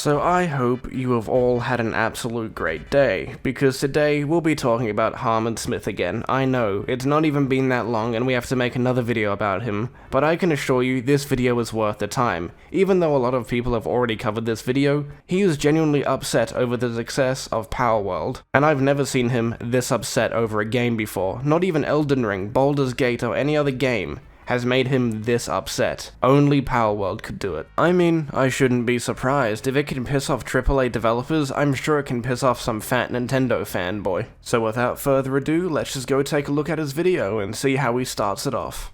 So I hope you have all had an absolute great day, because today we'll be talking about Harmon Smith again. I know, it's not even been that long and we have to make another video about him, but I can assure you this video is worth the time. Even though a lot of people have already covered this video, he is genuinely upset over the success of Palworld, and I've never seen him this upset over a game before. Not even Elden Ring, Baldur's Gate, or any other game has made him this upset. Only Palworld could do it. I mean, I shouldn't be surprised. If it can piss off AAA developers, I'm sure it can piss off some fat Nintendo fanboy. So without further ado, let's just go take a look at his video and see how he starts it off.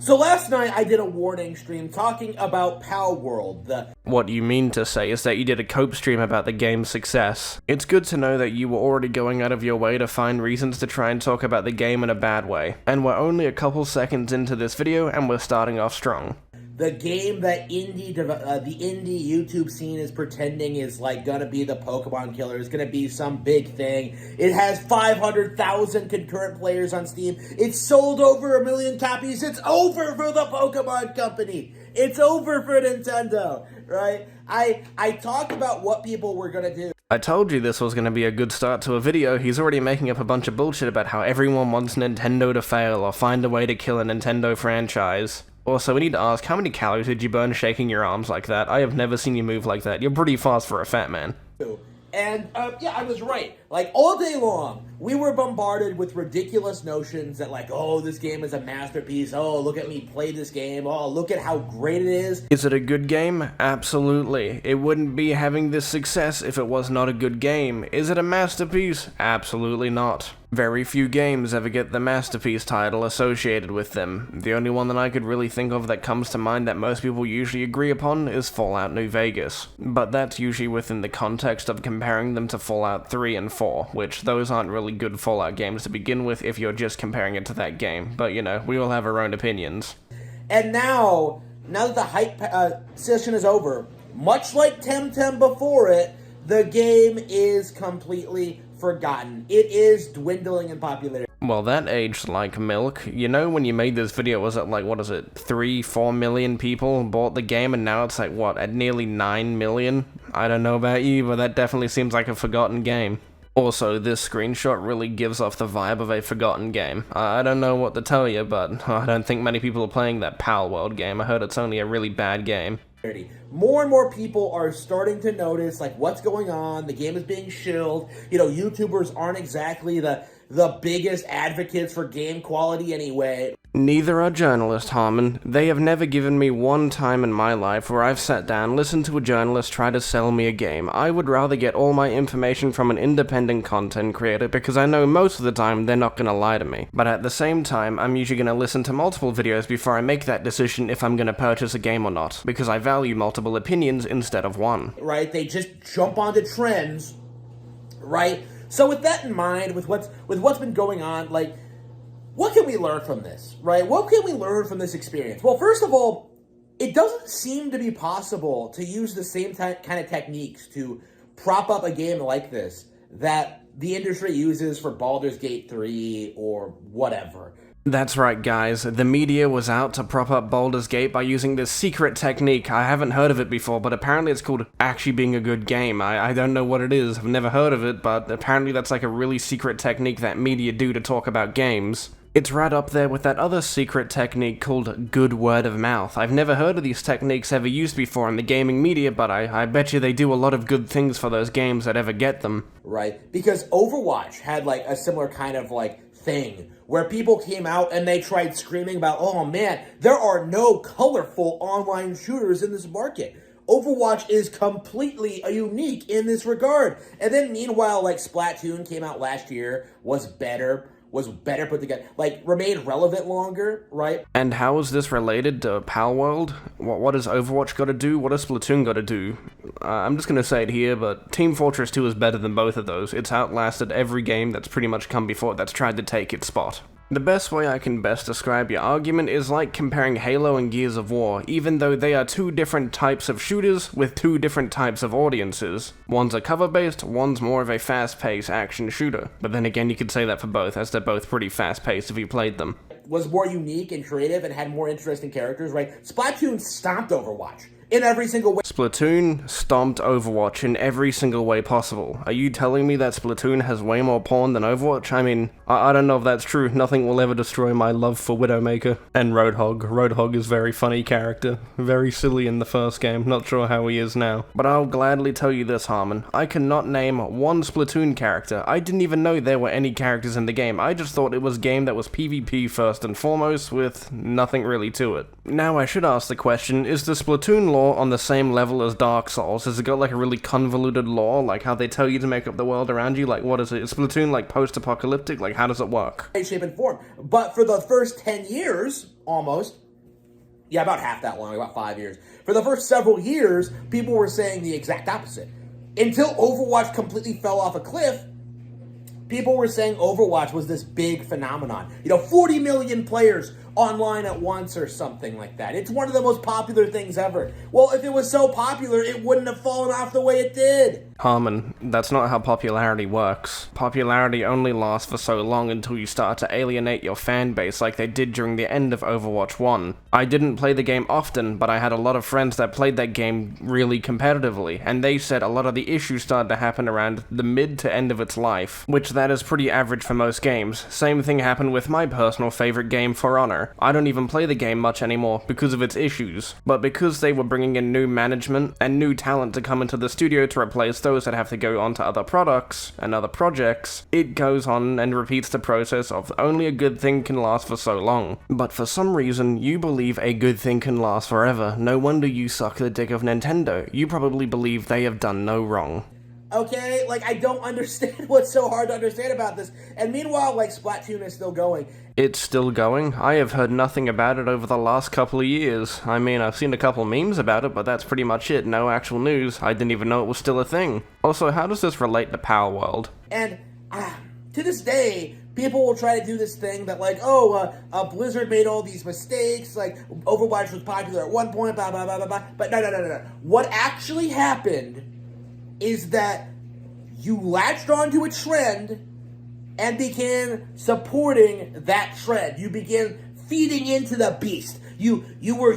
So last night I did a warning stream talking about Palworld, What you mean to say is that you did a cope stream about the game's success. It's good to know that you were already going out of your way to find reasons to try and talk about the game in a bad way. And we're only a couple seconds into this video and we're starting off strong. the game that the indie YouTube scene is pretending is like gonna be the Pokemon killer, is gonna be some big thing. It has 500,000 concurrent players on Steam. It's sold over 1 million copies. It's over for the Pokemon company. It's over for Nintendo, right? I talked about what people were gonna do. I told you this was going to be a good start to a video. He's already making up a bunch of bullshit about how everyone wants Nintendo to fail or find a way to kill a Nintendo franchise. Also, we need to ask, how many calories did you burn shaking your arms like that? I have never seen you move like that. You're pretty fast for a fat man. And, yeah, I was right. Like, all day long, we were bombarded with ridiculous notions that, like, oh, this game is a masterpiece. Oh, look at me play this game. Oh, look at how great it is. Is it a good game? Absolutely. It wouldn't be having this success if it was not a good game. Is it a masterpiece? Absolutely not. Very few games ever get the masterpiece title associated with them. The only one that I could really think of that comes to mind that most people usually agree upon is Fallout New Vegas. But that's usually within the context of comparing them to Fallout 3 and 4, which those aren't really good Fallout games to begin with if you're just comparing it to that game. But you know, we all have our own opinions. And now that the hype session is over, much like Temtem before it, the game is completely forgotten. It is dwindling in popularity. Well, that aged like milk. You know, when you made this video, was it like, 3-4 million people bought the game, and now it's like, what, at nearly 9 million? I don't know about you, but that definitely seems like a forgotten game. Also, this screenshot really gives off the vibe of a forgotten game. I don't know what to tell you, but I don't think many people are playing that Palworld game. I heard it's only a really bad game. More and more people are starting to notice, like, what's going on. The game is being shilled. You know, YouTubers aren't exactly the biggest advocates for game quality anyway. Neither are journalists, Harmon. They have never given me one time in my life where I've sat down, listened to a journalist try to sell me a game. I would rather get all my information from an independent content creator because I know most of the time they're not gonna lie to me. But at the same time, I'm usually gonna listen to multiple videos before I make that decision if I'm gonna purchase a game or not, because I value multiple opinions instead of one. Right? They just jump onto trends, right? So with that in mind, with what's been going on, like, what can we learn from this, right? What can we learn from this experience? Well, first of all, it doesn't seem to be possible to use the same kind of techniques to prop up a game like this that the industry uses for Baldur's Gate 3 or whatever. That's right, guys. The media was out to prop up Baldur's Gate by using this secret technique. I haven't heard of it before, but apparently it's called actually being a good game. I don't know what it is. I've never heard of it, but apparently that's like a really secret technique that media do to talk about games. It's right up there with that other secret technique called good word of mouth. I've never heard of these techniques ever used before in the gaming media, but I bet you they do a lot of good things for those games that ever get them. Right, because Overwatch had like a similar kind of like thing where people came out and they tried screaming about, oh man, there are no colorful online shooters in this market. Overwatch is completely unique in this regard. And then meanwhile, like Splatoon came out last year, was better put together, like, remained relevant longer, right? And how is this related to Palworld? What does Overwatch gotta do? What does Splatoon gotta do? I'm just gonna say it here, but Team Fortress 2 is better than both of those. It's outlasted every game that's pretty much come before it that's tried to take its spot. The best way I can best describe your argument is like comparing Halo and Gears of War, even though they are two different types of shooters with two different types of audiences. One's a cover-based, one's more of a fast-paced action shooter. But then again, you could say that for both, as they're both pretty fast-paced if you played them. Was more unique and creative and had more interesting characters, right? Splatoon stomped Overwatch. in every single way. Splatoon stomped Overwatch in every single way possible. Are you telling me that Splatoon has way more porn than Overwatch? I mean, I don't know if that's true. Nothing will ever destroy my love for Widowmaker. And Roadhog. Roadhog is a very funny character. Very silly in the first game. Not sure how he is now. But I'll gladly tell you this, Harmon. I cannot name one Splatoon character. I didn't even know there were any characters in the game. I just thought it was a game that was PvP first and foremost, with nothing really to it. Now I should ask the question, is the Splatoon lore on the same level as Dark Souls? Has it got like a really convoluted lore, like how they tell you to make up the world around you? Like, what is it? Is Splatoon like post-apocalyptic? Like, how does it work? Shape, and form. But for the first 10 years, almost, yeah, about half that long, about 5 years, for the first several years, people were saying the exact opposite. Until Overwatch completely fell off a cliff, people were saying Overwatch was this big phenomenon. 40 million players online at once or something like that. It's one of the most popular things ever. Well, if it was so popular, it wouldn't have fallen off the way it did. Harmon, that's not how popularity works. Popularity only lasts for so long until you start to alienate your fan base like they did during the end of Overwatch 1. I didn't play the game often, but I had a lot of friends that played that game really competitively, and they said a lot of the issues started to happen around the mid to end of its life, which that is pretty average for most games. Same thing happened with my personal favorite game, For Honor. I don't even play the game much anymore because of its issues, but because they were bringing in new management and new talent to come into the studio to replace those that have to go on to other products and other projects, it goes on and repeats the process of only a good thing can last for so long. But for some reason, you believe a good thing can last forever. No wonder you suck the dick of Nintendo. You probably believe they have done no wrong. Okay, I don't understand what's so hard to understand about this. And meanwhile, Splatoon is still going. It's still going? I have heard nothing about it over the last couple of years. I mean, I've seen a couple memes about it, but that's pretty much it. No actual news. I didn't even know it was still a thing. Also, how does this relate to Palworld? And, to this day, people will try to do this thing that, Blizzard made all these mistakes, Overwatch was popular at one point, blah, blah, blah, blah, blah. But no. What actually happened is that you latched onto a trend and began supporting that trend. You began feeding into the beast. You were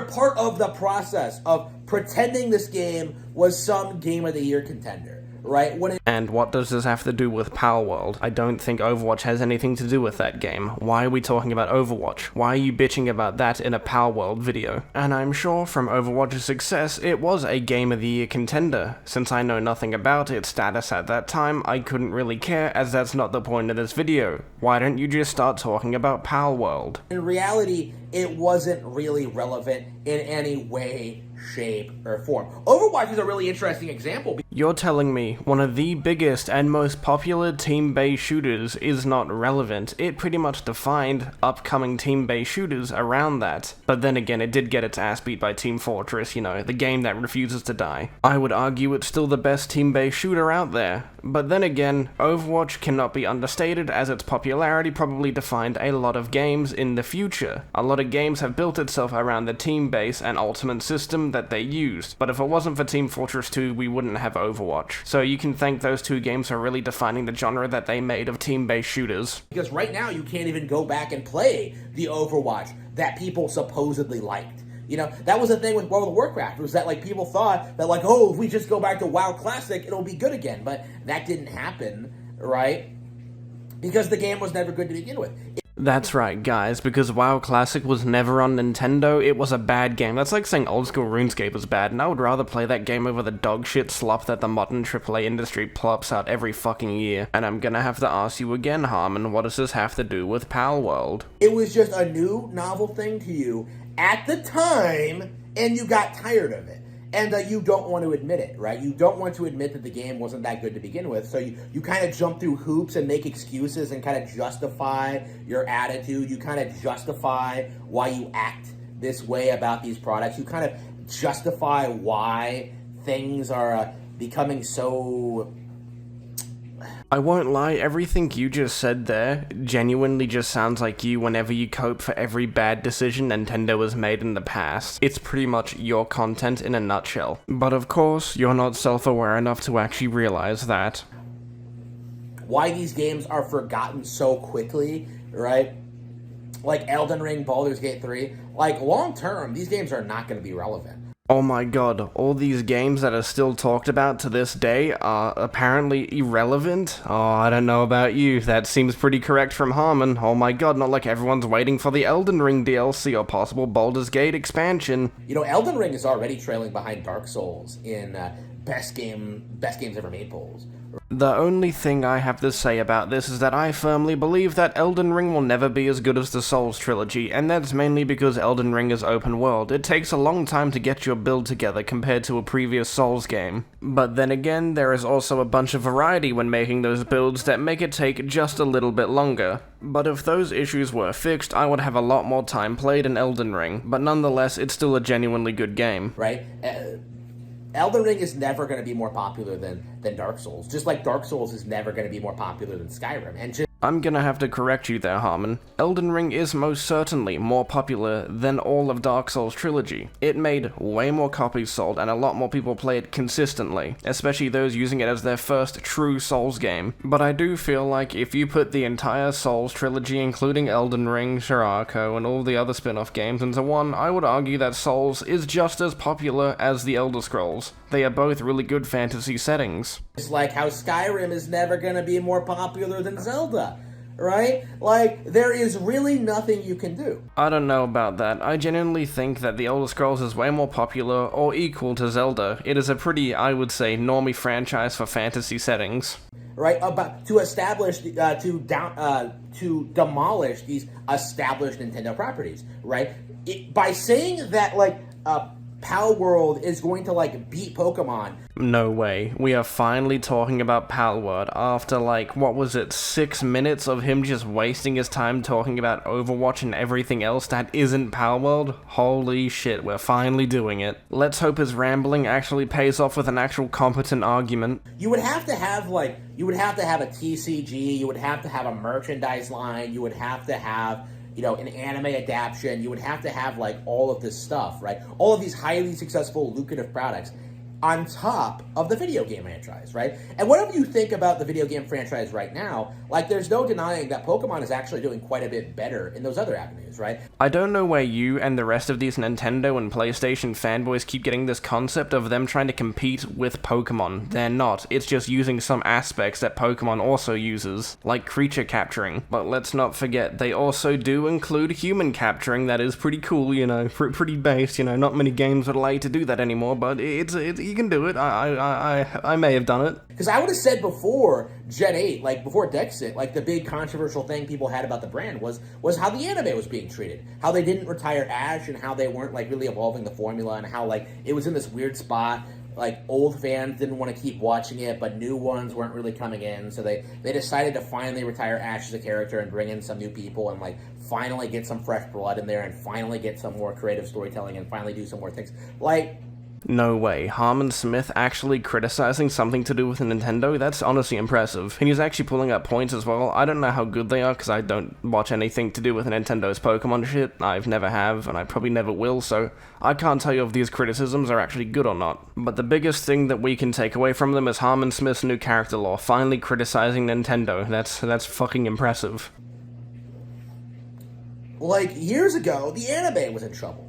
part of the process of pretending this game was some Game of the Year contender, right? And what does this have to do with Palworld? I don't think Overwatch has anything to do with that game. Why are we talking about Overwatch? Why are you bitching about that in a Palworld video? And I'm sure from Overwatch's success, it was a Game of the Year contender. Since I know nothing about its status at that time, I couldn't really care, as that's not the point of this video. Why don't you just start talking about Palworld? In reality, it wasn't really relevant in any way, shape, or form. Overwatch is a really interesting example. You're telling me one of the biggest and most popular team-based shooters is not relevant. It pretty much defined upcoming team-based shooters around that. But then again, it did get its ass beat by Team Fortress, the game that refuses to die. I would argue it's still the best team-based shooter out there. But then again, Overwatch cannot be understated, as its popularity probably defined a lot of games in the future. A lot of games have built itself around the team base and ultimate system that they used, but if it wasn't for Team Fortress 2, we wouldn't have Overwatch. So you can thank those two games for really defining the genre that they made of team-based shooters. Because right now, you can't even go back and play the Overwatch that people supposedly liked. That was the thing with World of Warcraft, was that, people thought that, if we just go back to WoW Classic, it'll be good again. But that didn't happen, right? Because the game was never good to begin with. That's right, guys, because WoW Classic was never on Nintendo, it was a bad game. That's like saying old school RuneScape was bad, and I would rather play that game over the dogshit slop that the modern AAA industry plops out every fucking year. And I'm gonna have to ask you again, Harmon, what does this have to do with Palworld? It was just a new, novel thing to you at the time, and you got tired of it. And you don't want to admit it, right? You don't want to admit that the game wasn't that good to begin with. So you kind of jump through hoops and make excuses and kind of justify your attitude. You kind of justify why you act this way about these products. You kind of justify why things are becoming so... I won't lie, everything you just said there genuinely just sounds like you whenever you cope for every bad decision Nintendo has made in the past. It's pretty much your content in a nutshell. But of course, you're not self-aware enough to actually realize that. Why these games are forgotten so quickly, right? Like Elden Ring, Baldur's Gate 3. like long term, these games are not going to be relevant. Oh my god, all these games that are still talked about to this day are apparently irrelevant? Oh, I don't know about you, that seems pretty correct from Harmon. Oh my god, not like everyone's waiting for the Elden Ring DLC or possible Baldur's Gate expansion. You know, Elden Ring is already trailing behind Dark Souls in best games ever made polls. The only thing I have to say about this is that I firmly believe that Elden Ring will never be as good as the Souls trilogy, and that's mainly because Elden Ring is open world. It takes a long time to get your build together compared to a previous Souls game. But then again, there is also a bunch of variety when making those builds that make it take just a little bit longer. But if those issues were fixed, I would have a lot more time played in Elden Ring, but nonetheless, it's still a genuinely good game. Right? Elden Ring is never going to be more popular than Dark Souls, just like Dark Souls is never going to be more popular than Skyrim. And I'm gonna have to correct you there, Harmon. Elden Ring is most certainly more popular than all of Dark Souls trilogy. It made way more copies sold, and a lot more people play it consistently, especially those using it as their first true Souls game. But I do feel like if you put the entire Souls trilogy, including Elden Ring, Shirako, and all the other spin-off games into one, I would argue that Souls is just as popular as the Elder Scrolls. They are both really good fantasy settings. It's like how Skyrim is never going to be more popular than Zelda, right? Like, there is really nothing you can do. I don't know about that. I genuinely think that the Elder Scrolls is way more popular or equal to Zelda. It is a pretty, I would say, normie franchise for fantasy settings. Right, to establish, to demolish these established Nintendo properties, right? By saying that, like, Palworld is going to, like, beat Pokemon. No way. We are finally talking about Palworld after, like, what was it, 6 minutes of him just wasting his time talking about Overwatch and everything else that isn't Palworld? Holy shit, we're finally doing it. Let's hope his rambling actually pays off with an actual competent argument. You would have to have, like, a TCG, you would have to have a merchandise line, you would have to have, you know, an anime adaptation, you would have to have, like, all of this stuff, right? All of these highly successful, lucrative products on top of the video game franchise, right? And whatever you think about the video game franchise right now, like, there's no denying that Pokemon is actually doing quite a bit better in those other avenues, right? I don't know where you and the rest of these Nintendo and PlayStation fanboys keep getting this concept of them trying to compete with Pokemon. They're not. It's just using some aspects that Pokemon also uses, like creature capturing. But let's not forget, they also do include human capturing. That is pretty cool, you know, pretty based, you know. Not many games would allow you to do that anymore, but it's you can do it. I may have done it. Because I would have said before Gen 8, like before Dexit, like the big controversial thing people had about the brand was how the anime was being treated. How they didn't retire Ash and how they weren't like really evolving the formula and how like it was in this weird spot. Like old fans didn't want to keep watching it, but new ones weren't really coming in. So they decided to finally retire Ash as a character and bring in some new people and like finally get some fresh blood in there and finally get some more creative storytelling and finally do some more things. Like, no way. Harmon Smith actually criticizing something to do with Nintendo? That's honestly impressive. And he's actually pulling up points as well. I don't know how good they are, because I don't watch anything to do with Nintendo's Pokemon shit. I've never have, and I probably never will, so I can't tell you if these criticisms are actually good or not. But the biggest thing that we can take away from them is Harmon Smith's new character lore, finally criticizing Nintendo. That's fucking impressive. Like, years ago, the anime was in trouble.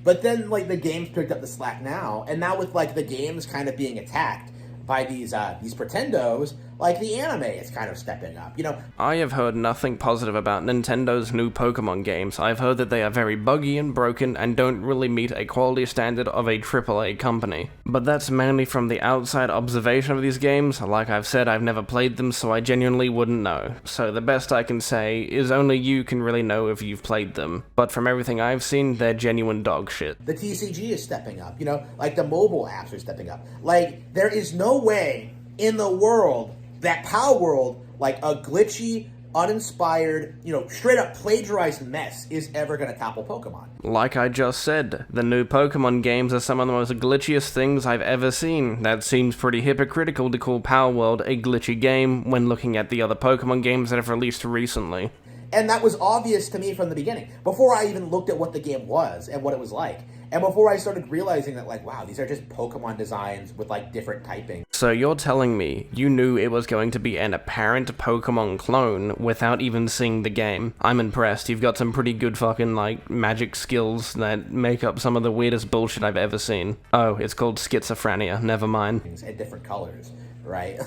But then, like, the games picked up the slack now, and now with, like, the games kind of being attacked by these pretendos, like, the anime is kind of stepping up, you know? I have heard nothing positive about Nintendo's new Pokemon games. I've heard that they are very buggy and broken and don't really meet a quality standard of a AAA company. But that's mainly from the outside observation of these games. Like I've said, I've never played them, so I genuinely wouldn't know. So the best I can say is only you can really know if you've played them. But from everything I've seen, they're genuine dog shit. The TCG is stepping up, you know? Like, the mobile apps are stepping up. Like, there is no way in the world that Palworld, like a glitchy, uninspired, you know, straight up plagiarized mess, is ever going to topple Pokemon. Like I just said, the new Pokemon games are some of the most glitchiest things I've ever seen. That seems pretty hypocritical to call Palworld a glitchy game when looking at the other Pokemon games that have released recently. And that was obvious to me from the beginning, before I even looked at what the game was and what it was like. And before I started realizing that, like, wow, these are just Pokemon designs with, like, different typing. So you're telling me you knew it was going to be an apparent Pokemon clone without even seeing the game? I'm impressed. You've got some pretty good fucking, like, magic skills that make up some of the weirdest bullshit I've ever seen. Oh, it's called schizophrenia. Never mind. And different colors, right?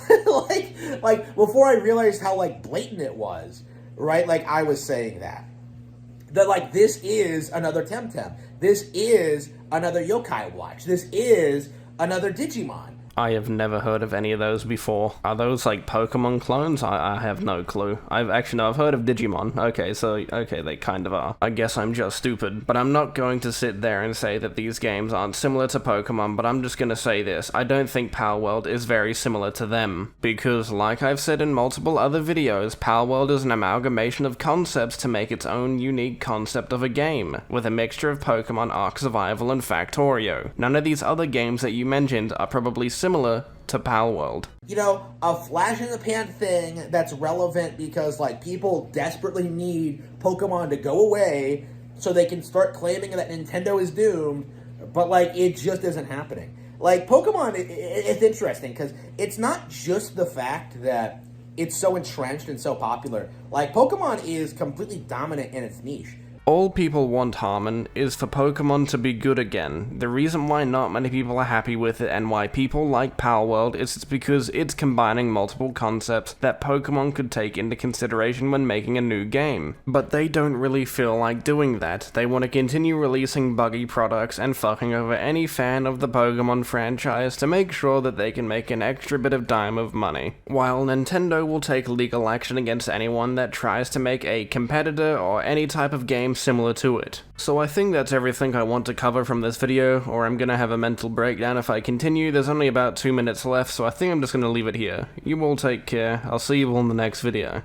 like before I realized how like blatant it was, right? Like I was saying that like this is another Temtem. This is another Yokai Watch. This is another Digimon. I have never heard of any of those before. Are those like Pokemon clones? I have no clue. I've heard of Digimon. Okay, they kind of are. I guess I'm just stupid. But I'm not going to sit there and say that these games aren't similar to Pokemon, but I'm just gonna say this. I don't think Palworld is very similar to them. Because, like I've said in multiple other videos, Palworld is an amalgamation of concepts to make its own unique concept of a game, with a mixture of Pokemon, Ark Survival, and Factorio. None of these other games that you mentioned are probably similar to Palworld. You know, a flash in the pan thing that's relevant because, like, people desperately need Pokemon to go away so they can start claiming that Nintendo is doomed, but, like, it just isn't happening. Like, Pokemon, it's interesting because it's not just the fact that it's so entrenched and so popular. Like, Pokemon is completely dominant in its niche. All people want, Harmon, is for Pokemon to be good again. The reason why not many people are happy with it and why people like Palworld is because it's combining multiple concepts that Pokemon could take into consideration when making a new game. But they don't really feel like doing that. They want to continue releasing buggy products and fucking over any fan of the Pokemon franchise to make sure that they can make an extra bit of dime of money. While Nintendo will take legal action against anyone that tries to make a competitor or any type of game similar to it. So I think that's everything I want to cover from this video, or I'm gonna have a mental breakdown if I continue. There's only about 2 minutes left, so I think I'm just gonna leave it here. You all take care. I'll see you all in the next video.